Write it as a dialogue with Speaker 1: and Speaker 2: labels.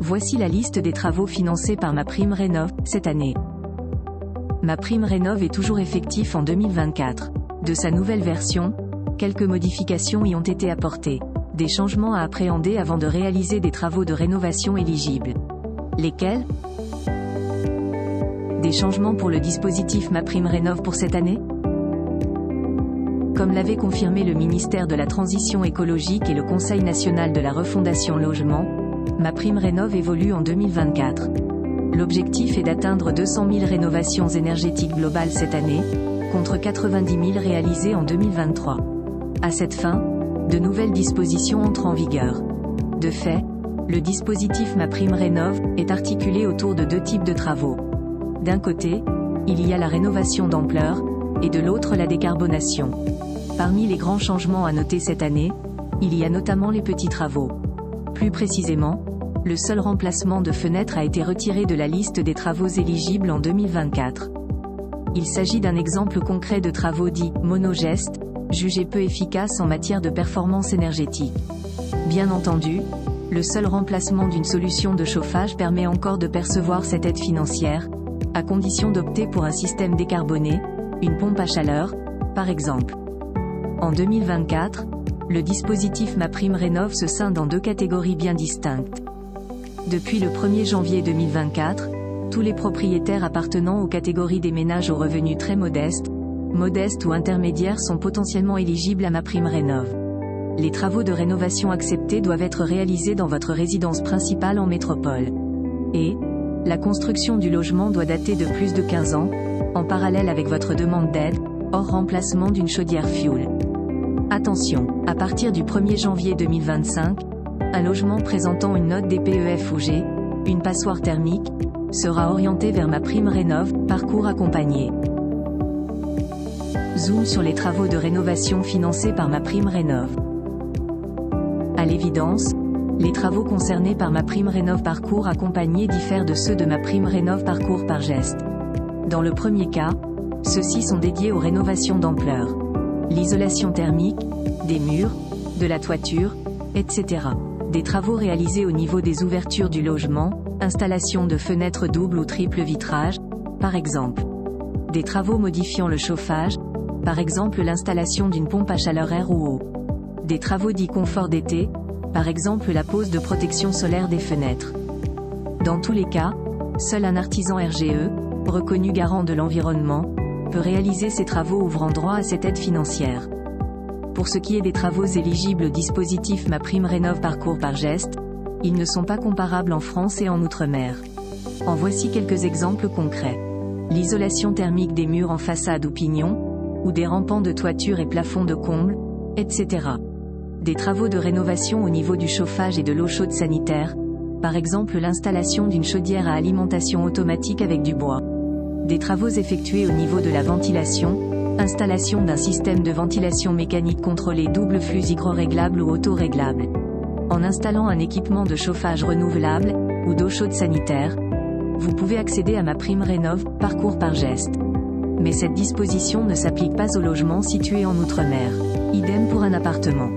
Speaker 1: Voici la liste des travaux financés par MaPrimeRénov' cette année. MaPrimeRénov' est toujours effectif en 2024. De sa nouvelle version, quelques modifications y ont été apportées. Des changements à appréhender avant de réaliser des travaux de rénovation éligibles. Lesquels ? Des changements pour le dispositif MaPrimeRénov' pour cette année ? Comme l'avait confirmé le ministère de la Transition écologique et le Conseil national de la refondation logement, MaPrimeRénov' évolue en 2024. L'objectif est d'atteindre 200 000 rénovations énergétiques globales cette année, contre 90 000 réalisées en 2023. À cette fin, de nouvelles dispositions entrent en vigueur. De fait, le dispositif MaPrimeRénov' est articulé autour de deux types de travaux. D'un côté, il y a la rénovation d'ampleur, et de l'autre la décarbonation. Parmi les grands changements à noter cette année, il y a notamment les petits travaux. Plus précisément, le seul remplacement de fenêtres a été retiré de la liste des travaux éligibles en 2024. Il s'agit d'un exemple concret de travaux dits « monogestes », jugés peu efficaces en matière de performance énergétique. Bien entendu, le seul remplacement d'une solution de chauffage permet encore de percevoir cette aide financière, à condition d'opter pour un système décarboné, une pompe à chaleur, par exemple. En 2024, le dispositif MaPrimeRénov' se scinde en deux catégories bien distinctes. Depuis le 1er janvier 2024, tous les propriétaires appartenant aux catégories des ménages aux revenus très modestes ou intermédiaires sont potentiellement éligibles à MaPrimeRénov'. Les travaux de rénovation acceptés doivent être réalisés dans votre résidence principale en métropole. Et la construction du logement doit dater de plus de 15 ans, en parallèle avec votre demande d'aide, hors remplacement d'une chaudière fioul. Attention, à partir du 1er janvier 2025, un logement présentant une note DPEF ou G, une passoire thermique, sera orienté vers MaPrimeRénov', parcours accompagné. Zoom sur les travaux de rénovation financés par MaPrimeRénov'. À l'évidence, les travaux concernés par MaPrimeRénov' parcours accompagné diffèrent de ceux de MaPrimeRénov' parcours par geste. Dans le premier cas, ceux-ci sont dédiés aux rénovations d'ampleur. L'isolation thermique, des murs, de la toiture, etc. Des travaux réalisés au niveau des ouvertures du logement, installation de fenêtres double ou triple vitrage, par exemple. Des travaux modifiant le chauffage, par exemple l'installation d'une pompe à chaleur air ou eau. Des travaux dits confort d'été, par exemple la pose de protection solaire des fenêtres. Dans tous les cas, seul un artisan RGE, reconnu garant de l'environnement, peut réaliser ces travaux ouvrant droit à cette aide financière. Pour ce qui est des travaux éligibles au dispositif MaPrimeRénov' parcours par geste, ils ne sont pas comparables en France et en Outre-mer. En voici quelques exemples concrets. L'isolation thermique des murs en façade ou pignon, ou des rampants de toiture et plafonds de comble, etc. Des travaux de rénovation au niveau du chauffage et de l'eau chaude sanitaire, par exemple l'installation d'une chaudière à alimentation automatique avec du bois. Des travaux effectués au niveau de la ventilation, installation d'un système de ventilation mécanique contrôlé double flux hydroréglable ou auto-réglable. En installant un équipement de chauffage renouvelable, ou d'eau chaude sanitaire, vous pouvez accéder à MaPrimeRénov' parcours par geste. Mais cette disposition ne s'applique pas aux logements situés en Outre-mer. Idem pour un appartement.